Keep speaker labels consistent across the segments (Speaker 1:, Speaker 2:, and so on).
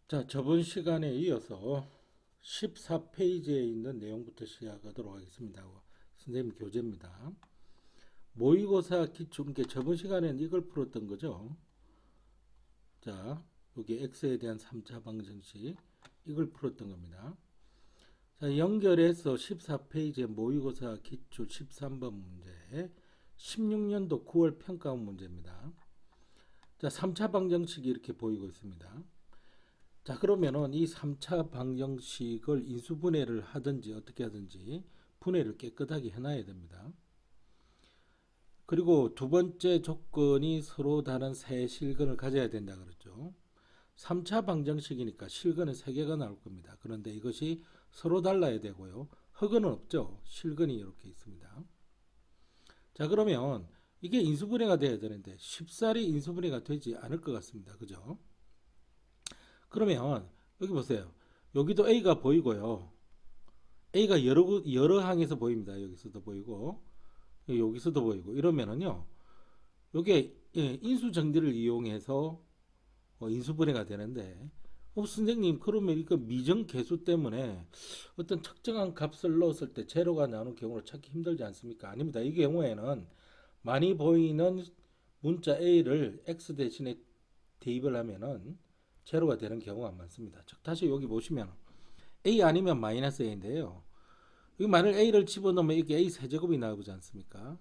Speaker 1: 자, 저번 시간에 이어서 14페이지에 있는 내용부터 시작하도록 하겠습니다. 선생님 교재입니다. 모의고사 기출, 그러니까 저번 시간에는 이걸 풀었던 거죠. 자, 여기 x에 대한 3차 방정식 이걸 풀었던 겁니다. 자, 연결해서 14페이지의 모의고사 기출 13번 문제, 16년도 9월 평가원 문제입니다. 자, 3차 방정식이 이렇게 보이고 있습니다. 자, 그러면은 이 3차 방정식을 인수분해를 하든지 어떻게 하든지 분해를 깨끗하게 해놔야 됩니다. 그리고 두 번째 조건이 서로 다른 세 실근을 가져야 된다 그랬죠. 3차 방정식이니까 실근은 3개가 나올 겁니다. 그런데 이것이 서로 달라야 되고요. 흑은은 없죠. 실근이 이렇게 있습니다. 자, 그러면 이게 인수분해가 돼야 되는데 쉽사리 인수분해가 되지 않을 것 같습니다. 그죠? 그러면 여기 보세요. 여기도 A가 보이고요. A가 여러 항에서 보입니다. 여기서도 보이고 여기서도 보이고 이러면은요. 요게 인수정리를 이용해서 인수분해가 되는데 선생님 그러면 이거 미정계수 때문에 어떤 특정한 값을 넣었을 때 제로가 나오는 경우를 찾기 힘들지 않습니까? 아닙니다. 이 경우에는 많이 보이는 문자 A를 X 대신에 대입을 하면은 제로가 되는 경우가 많습니다. 즉 다시 여기 보시면 A 아니면 마이너스 A인데요. 여기 만일 A를 집어넣으면 이게 A 세제곱이 나오지 않습니까?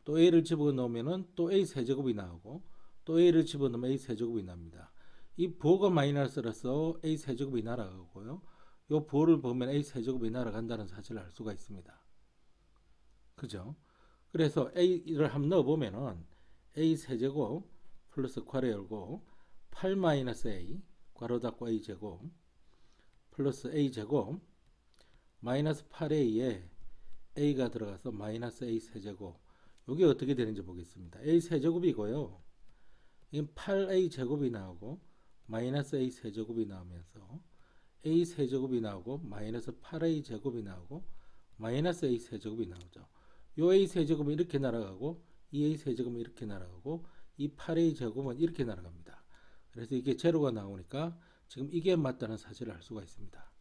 Speaker 1: 또 A를 집어넣으면 또 A 세제곱이 나오고 또 A를 집어넣으면 A 세제곱이 납니다. 이 부호가 마이너스라서 A 세제곱이 날아가고요. 이 부호를 보면 A 세제곱이 날아간다는 사실을 알 수가 있습니다. 그죠? 그래서 A를 한번 넣어보면은 A 세제곱 플러스 괄호 열고 8 마이너스 A 괄호 닫고 A 제곱 플러스 A 제곱 마이너스 8A에 A가 들어가서 마이너스 A 세제곱. 이게 어떻게 되는지 보겠습니다. A 세제곱이고요. 이 8A 제곱이 나오고 마이너스 A 세제곱이 나오면서 A 세제곱이 나오고 마이너스 8A 제곱이 나오고 마이너스 A 세제곱이 나오죠. 요 A 세제곱은 이렇게 날아가고 이 A 세제곱은 이렇게 날아가고 이 8A 제곱은 이렇게 날아갑니다. 그래서 이게 제로가 나오니까 지금 이게 맞다는 사실을 알 수가 있습니다.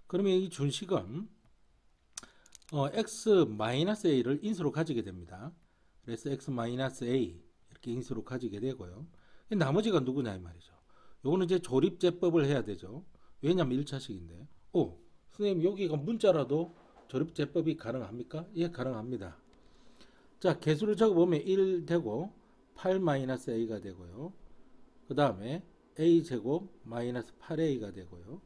Speaker 1: 그러면 이 준식은 x-a를 인수로 가지게 됩니다. 그래서 x-a 이렇게 인수로 가지게 되고요. 나머지가 누구냐 이 말이죠. 요거는 이제 조립제법을 해야 되죠. 왜냐하면 1차식인데. 선생님 여기가 문자라도 조립제법이 가능합니까? 예, 가능합니다. 자, 개수를 적어보면 1 되고 8-a가 되고요. 그 다음에 a제곱 마이너스 8a가 되고요.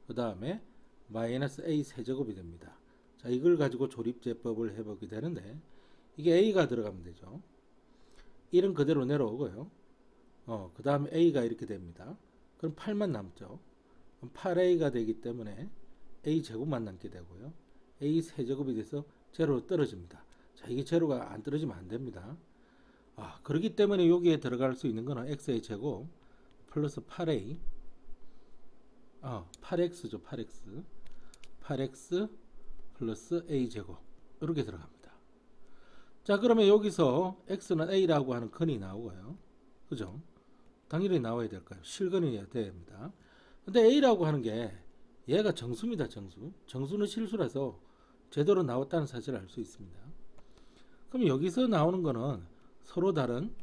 Speaker 1: 그 다음에 마이너스 a 세제곱이 됩니다. 자, 이걸 가지고 조립제법을 해보게 되는데 이게 a가 들어가면 되죠. 1은 그대로 내려오고요. 그 다음에 a가 이렇게 됩니다. 그럼 8만 남죠. 그럼 8a가 되기 때문에 a 제곱만 남게 되고요. a 세제곱이 돼서 제로로 떨어집니다. 자, 이게 제로가 안 떨어지면 안 됩니다. 그렇기 때문에 여기에 들어갈 수 있는 거는 x의 제곱 플러스 8a 8x죠. 8x 플러스 a제곱 이렇게 들어갑니다. 자, 그러면 여기서 x는 a라고 하는 근이 나오고요. 그죠? 당연히 나와야 될까요? 실근이 됩니다. 근데 a라고 하는 게 얘가 정수입니다. 정수는 실수라서 제대로 나왔다는 사실을 알 수 있습니다. 그럼 여기서 나오는 거는 서로 다른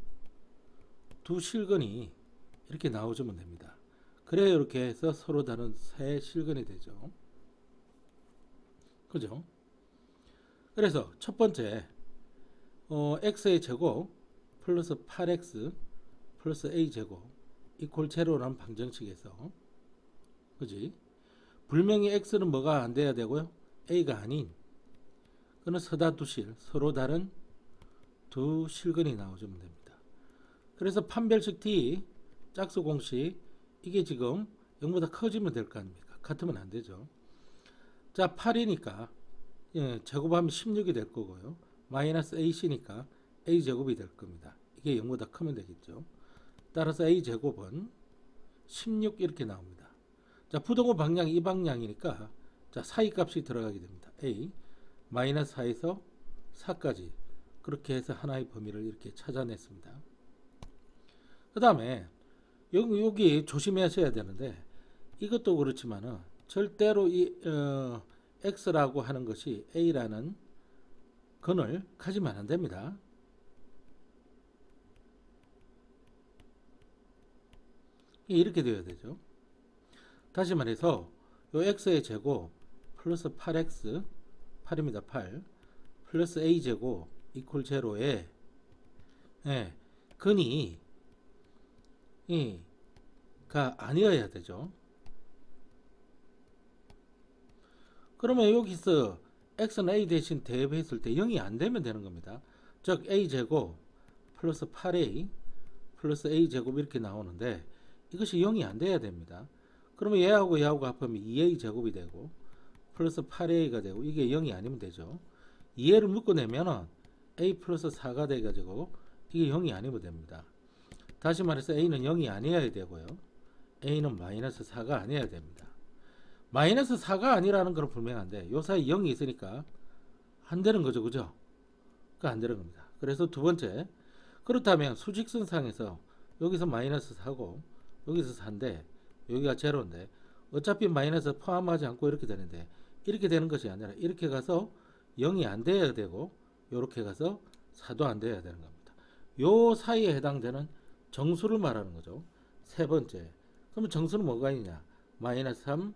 Speaker 1: 두 실근이 이렇게 나오주면 됩니다. 그래야 이렇게 해서 서로 다른 세 실근이 되죠. 그죠? 그래서 첫 번째 x의 제곱 플러스 8x 플러스 a 제곱 이퀄 제로라는 방정식에서 그지? 분명히 x는 뭐가 안 돼야 되고요? a가 아닌 그는 서다두실 서로 다른 두 실근이 나오주면 됩니다. 그래서 판별식 t 짝수 공식 이게 지금 0보다 커지면 될 거 아닙니까? 같으면 안 되죠. 자, 8이니까 제곱하면 16이 될 거고요. 마이너스 ac니까 a제곱이 될 겁니다. 이게 0보다 크면 되겠죠. 따라서 a제곱은 16 이렇게 나옵니다. 자, 부동호 방향이 이 방향이니까 자, 사이값이 들어가게 됩니다. a 마이너스 4에서 4까지 그렇게 해서 하나의 범위를 이렇게 찾아냈습니다. 그 다음에 여기 조심하셔야 되는데 이것도 그렇지만은 절대로 이 x라고 하는 것이 a라는 근을 가지면 안 됩니다. 이렇게 되어야 되죠. 다시 말해서 요 x의 제곱 플러스 8x 8입니다. 8 플러스 a 제곱 이퀄 제로에 근이 가 아니어야 되죠. 그러면 여기서 x는 a 대신 대입했을 때 0이 안 되면 되는 겁니다. 즉 a 제곱 플러스 8a 플러스 a 제곱 이렇게 나오는데 이것이 0이 안 돼야 됩니다. 그러면 얘하고 얘하고 합하면 2a 제곱이 되고 플러스 8a가 되고 이게 0이 아니면 되죠. 2a를 묶어내면은 a 플러스 4가 돼가지고 이게 0이 아니면 됩니다. 다시 말해서 a는 0이 아니어야 되고요. a는 마이너스 4가 아니어야 됩니다. 마이너스 4가 아니라는 건 분명한데 요 사이 0이 있으니까 안 되는 거죠. 그죠? 그러니까 안 되는 겁니다. 그래서 두 번째, 그렇다면 수직선상에서 여기서 마이너스 4고 여기서 4인데 여기가 제로인데 어차피 마이너스 포함하지 않고 이렇게 되는데 이렇게 되는 것이 아니라 이렇게 가서 0이 안 돼야 되고 이렇게 가서 4도 안 돼야 되는 겁니다. 요 사이에 해당되는 정수를 말하는 거죠. 세 번째, 그러면 정수는 뭐가 있냐? 마이너스 3,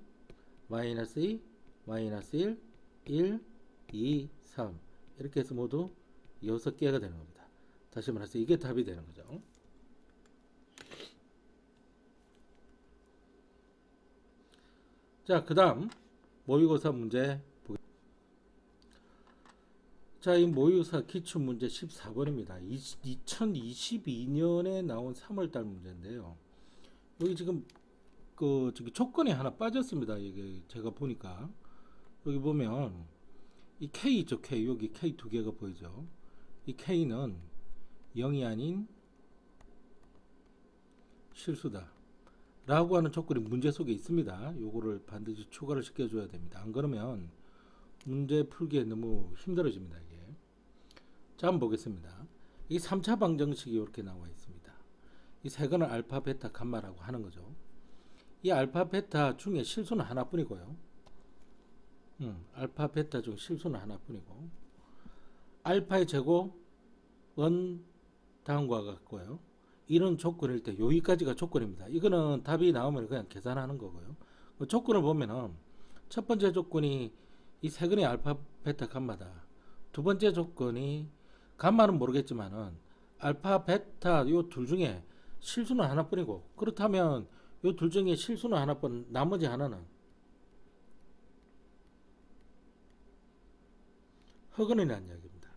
Speaker 1: 마이너스 2, 마이너스 1, 1, 2, 3 이렇게 해서 모두 6개가 되는 겁니다. 다시 말해서 이게 답이 되는 거죠. 자, 그 다음 모의고사 문제 보겠습니다. 자, 이 모의고사 기출문제 14번입니다. 2022년에 나온 3월달 문제인데요. 여기 지금 저기 조건이 하나 빠졌습니다. 이게 제가 보니까 여기 보면 이 K 있죠. K 여기 K 두 개가 보이죠. 이 K는 0이 아닌 실수다 라고 하는 조건이 문제 속에 있습니다. 요거를 반드시 추가를 시켜줘야 됩니다. 안 그러면 문제 풀기에 너무 힘들어집니다. 이게. 자, 한번 보겠습니다. 이 3차 방정식이 이렇게 나와 있습니다. 이 세 개는 알파, 베타, 감마라고 하는 거죠. 이 알파, 베타 중에 실수는 하나뿐이고요. 알파, 베타 중 실수는 하나뿐이고 알파의 제곱은 다음과 같고요. 이런 조건일 때 여기까지가 조건입니다. 이거는 답이 나오면 그냥 계산하는 거고요. 조건을 보면은 첫 번째 조건이 이 세 근의 알파, 베타, 감마다. 두 번째 조건이 감마는 모르겠지만은 알파, 베타 요 둘 중에 실수는 하나뿐이고 그렇다면 요 둘 중에 실수는 하나뿐 나머지 하나는 허근이라는 이야기입니다.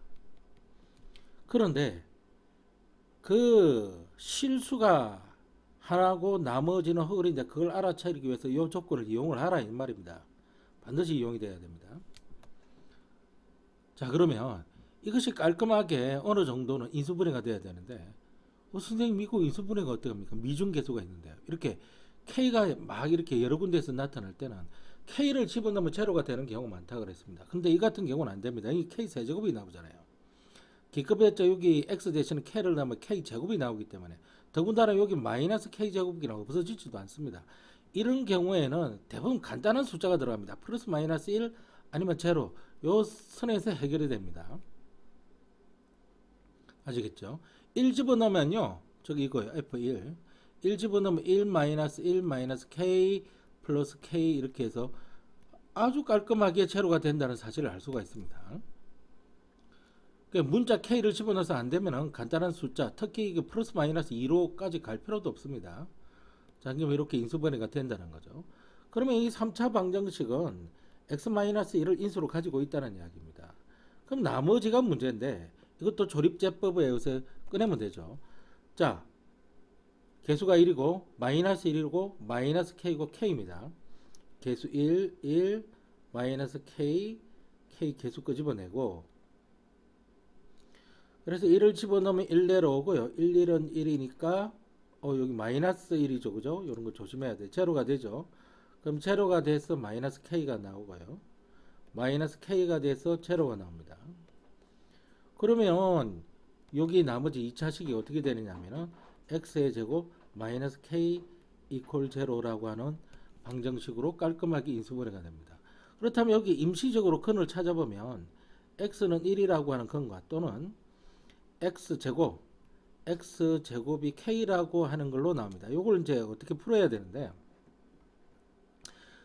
Speaker 1: 그런데 그 실수가 하나고 나머지는 허근인데 그걸 알아차리기 위해서 이 조건을 이용을 하라 이 말입니다. 반드시 이용이 돼야 됩니다. 자, 그러면 이것이 깔끔하게 어느 정도는 인수분해가 돼야 되는데 선생님 이거 인수분해가 어떻게 합니까? 미중계수가 있는데요. 이렇게 K가 막 이렇게 여러 군데에서 나타날 때는 K를 집어넣으면 제로가 되는 경우가 많다 그랬습니다. 근데 이 같은 경우는 안 됩니다. 이 K 세제곱이 나오잖아요. 기급했죠. 여기 X 대신에 K를 넣으면 K 제곱이 나오기 때문에 더군다나 여기 마이너스 K 제곱이 없어지지도 않습니다. 이런 경우에는 대부분 간단한 숫자가 들어갑니다. 플러스 마이너스 1 아니면 제로 요 선에서 해결이 됩니다. 아시겠죠? 1 집어넣으면요. 저기 이거예요. F1 1 집어넣으면 1 마이너스 1 마이너스 K 플러스 K 이렇게 해서 아주 깔끔하게 제로가 된다는 사실을 알 수가 있습니다. 문자 K를 집어넣어서 안 되면 간단한 숫자 특히 플러스 마이너스 2로까지 갈 필요도 없습니다. 자, 그럼 이렇게 인수분해가 된다는 거죠. 그러면 이 3차 방정식은 x-1을 인수로 가지고 있다는 이야기입니다. 그럼 나머지가 문제인데 이것도 조립제법에 의해서 꺼내면 되죠. 자, 개수가 1이고 마이너스 1이고 마이너스 K고 K입니다. 개수 1, 1, 마이너스 K, K 개수 끄집어내고 그래서 1을 집어넣으면 1 내려오고요. 1, 1은 1이니까 여기 마이너스 1이죠. 그죠? 이런 거 조심해야 돼. 제로가 되죠. 그럼 제로가 돼서 마이너스 K가 나오고요. 마이너스 K가 돼서 제로가 나옵니다. 그러면 여기 나머지 2차식이 어떻게 되느냐면은 x의 제곱 마이너스 K 이퀄 제로라고 하는 방정식으로 깔끔하게 인수분해가 됩니다. 그렇다면 여기 임시적으로 근을 찾아보면 x는 1이라고 하는 근과 또는 x제곱이 k라고 하는 걸로 나옵니다. 이걸 이제 어떻게 풀어야 되는데,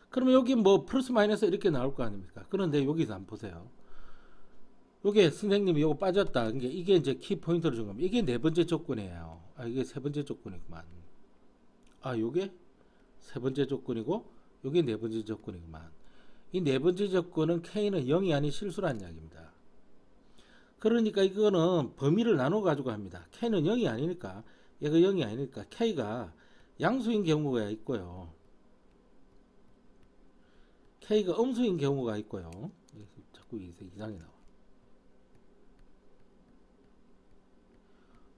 Speaker 1: 그러면 여기 뭐 플러스 마이너스 이렇게 나올 거 아닙니까? 그런데 여기서 한번 보세요. 요게 선생님이 요거 빠졌다. 그러니까 이게 이제 키 포인트로 준 겁니다. 이게 네 번째 조건이에요. 이게 세 번째 조건이구만. 요게 세 번째 조건이고 요게 네 번째 조건이구만. 이 네 번째 조건은 k는 0이 아닌 실수라는 이야기입니다. 그러니까 이거는 범위를 나눠 가지고 합니다. k는 0이 아니니까, 얘가 0이 아니니까 k가 양수인 경우가 있고요, k가 음수인 경우가 있고요. 자꾸 이상이 나와.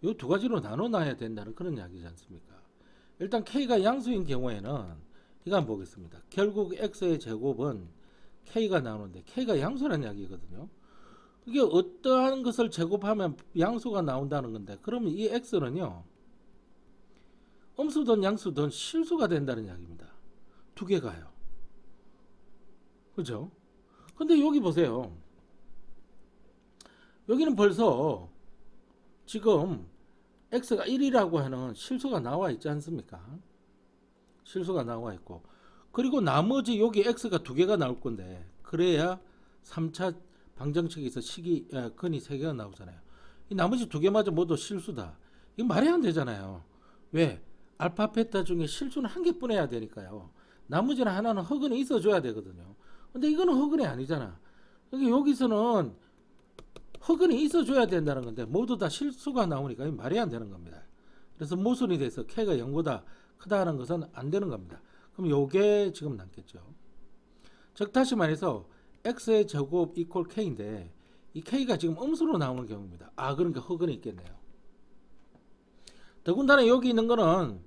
Speaker 1: 이 두 가지로 나눠 놔야 된다는 그런 이야기지 않습니까? 일단 k가 양수인 경우에는 이거 한번 보겠습니다. 결국 x의 제곱은 k가 나오는데 k가 양수라는 이야기거든요. 이게 어떠한 것을 제곱하면 양수가 나온다는 건데, 그러면 이 x는요, 음수든 양수든 실수가 된다는 이야기입니다. 두 개가요. 그죠? 근데 여기 보세요. 여기는 벌써 지금 x가 1이라고 하는 실수가 나와 있지 않습니까? 실수가 나와 있고, 그리고 나머지 여기 x가 두 개가 나올 건데, 그래야 3차 방정식에서 근이 3개가 나오잖아요. 이 나머지 두 개마저 모두 실수다. 이거 말이 안 되잖아요. 왜? 알파 베타 중에 실수는 한 개뿐해야 되니까요. 나머지는 하나는 허근이 있어줘야 되거든요. 근데 이거는 허근이 아니잖아. 여기서는 허근이 있어줘야 된다는 건데 모두 다 실수가 나오니까 이게 말이 안 되는 겁니다. 그래서 모순이 돼서 k가 0보다 크다는 것은 안 되는 겁니다. 그럼 요게 지금 남겠죠. 즉 다시 말해서 x의 제곱 이퀄 k인데 이 k가 지금 음수로 나오는 경우입니다. 그러니까 허근이 있겠네요. 더군다나 여기 있는 거는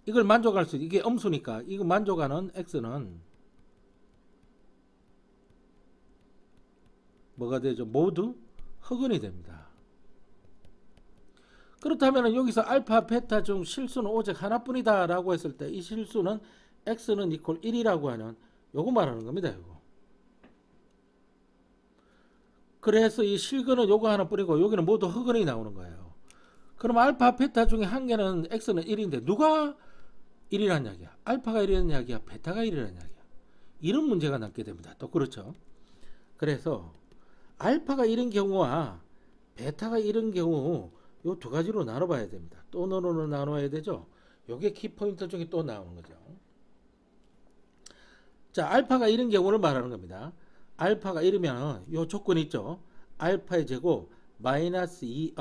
Speaker 1: 이걸 만족할 수, 이게 음수니까 이거 만족하는 x는 뭐가 되죠? 모두 허근이 됩니다. 그렇다면 여기서 알파 베타 중 실수는 오직 하나뿐이다 라고 했을 때 이 실수는 x는 이퀄 1이라고 하는 요거 말하는 겁니다. 요거. 그래서 이 실근은 요거 하나뿐이고 여기는 모두 허근이 나오는 거예요. 그럼 알파 베타 중에 한 개는 x는 1인데 누가 1이라는 이야기야? 알파가 1이라는 이야기야? 베타가 1이라는 이야기야? 이런 문제가 남게 됩니다. 또 그렇죠. 그래서 알파가 1인 경우와 베타가 1인 경우 요 두 가지로 나눠봐야 됩니다. 또 나눠야 되죠. 요게 키포인트 중에 또 나오는 거죠. 자, 알파가 1인 경우를 말하는 겁니다. 알파가 1이면 요 조건이 있죠. 알파의 제곱 마이너스 2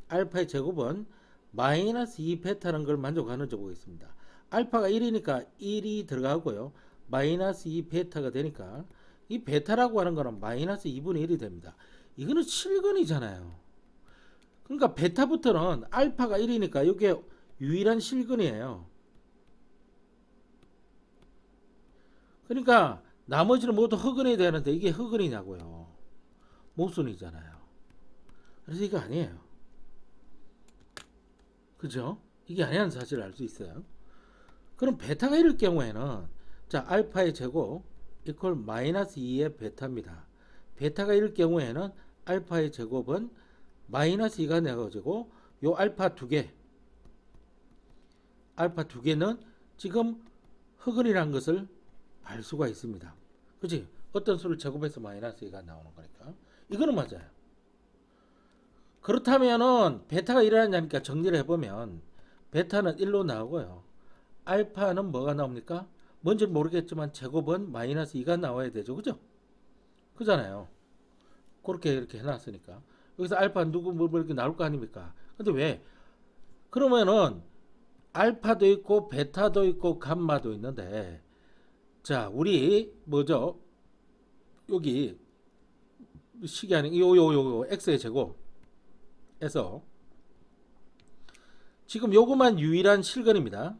Speaker 1: 알파의 제곱은 마이너스 2 베타라는 걸 만족하는지 보겠습니다. 알파가 1이니까 1이 들어가고요. 마이너스 2 베타가 되니까 이 베타라고 하는 거는 마이너스 2분의 1이 됩니다. 이거는 실근이잖아요. 그러니까 베타부터는 알파가 1이니까 이게 유일한 실근이에요. 그러니까 나머지는 모두 허근이 되는데 이게 허근이냐고요. 모순이잖아요. 그래서 이거 아니에요. 그죠? 이게 아니라는 사실을 알 수 있어요. 그럼 베타가 이럴 경우에는 자, 알파의 제곱 이퀄 마이너스 2의 베타입니다. 베타가 이럴 경우에는 알파의 제곱은 마이너스 2가 나가지고 요 알파 두 개는 지금 허근이라는 것을 알 수가 있습니다. 그치? 어떤 수를 제곱해서 마이너스 2가 나오는 거니까 이거는 맞아요. 그렇다면은 베타가 1이라니까 정리를 해보면 베타는 1로 나오고요. 알파는 뭐가 나옵니까? 뭔지 모르겠지만 제곱은 마이너스 2가 나와야 되죠. 그죠? 그잖아요. 그렇게 이렇게 해놨으니까 여기서 알파 누구 뭐 이렇게 나올 거 아닙니까? 근데 왜? 그러면은 알파도 있고 베타도 있고 감마도 있는데 자, 우리 뭐죠? 여기 식이 아닌 요 x의 제곱에서 지금 요거만 유일한 실근입니다.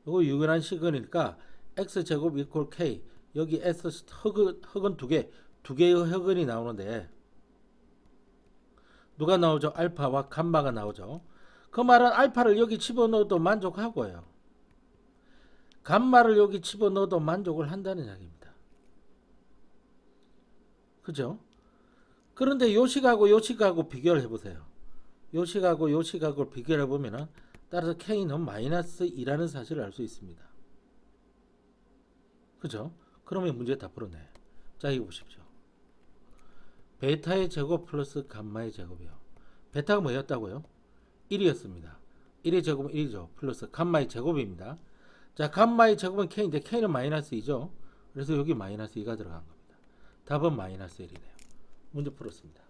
Speaker 1: 요거 유일한 실근이니까 x제곱 이퀄 k 여기 s 허근 두 개의 허근이 나오는데 누가 나오죠? 알파와 감마가 나오죠. 그 말은 알파를 여기 집어넣어도 만족하고요. 감마를 여기 집어넣어도 만족을 한다는 이야기입니다. 그죠? 그런데 요 식하고 요 식하고 비교를 해보세요. 요 식하고 요 식하고 비교를 해보면은 따라서 K는 마이너스 2라는 사실을 알 수 있습니다. 그죠? 그러면 문제 다 풀었네. 자, 이거 보십시오. 베타의 제곱 플러스 감마의 제곱이요. 베타가 뭐였다고요? 1이었습니다. 1의 제곱은 1이죠. 플러스 감마의 제곱입니다. 자, 감마의 제곱은 K인데 K는 마이너스 2죠. 그래서 여기 마이너스 2가 들어간 겁니다. 답은 마이너스 1이네요. 문제 풀었습니다.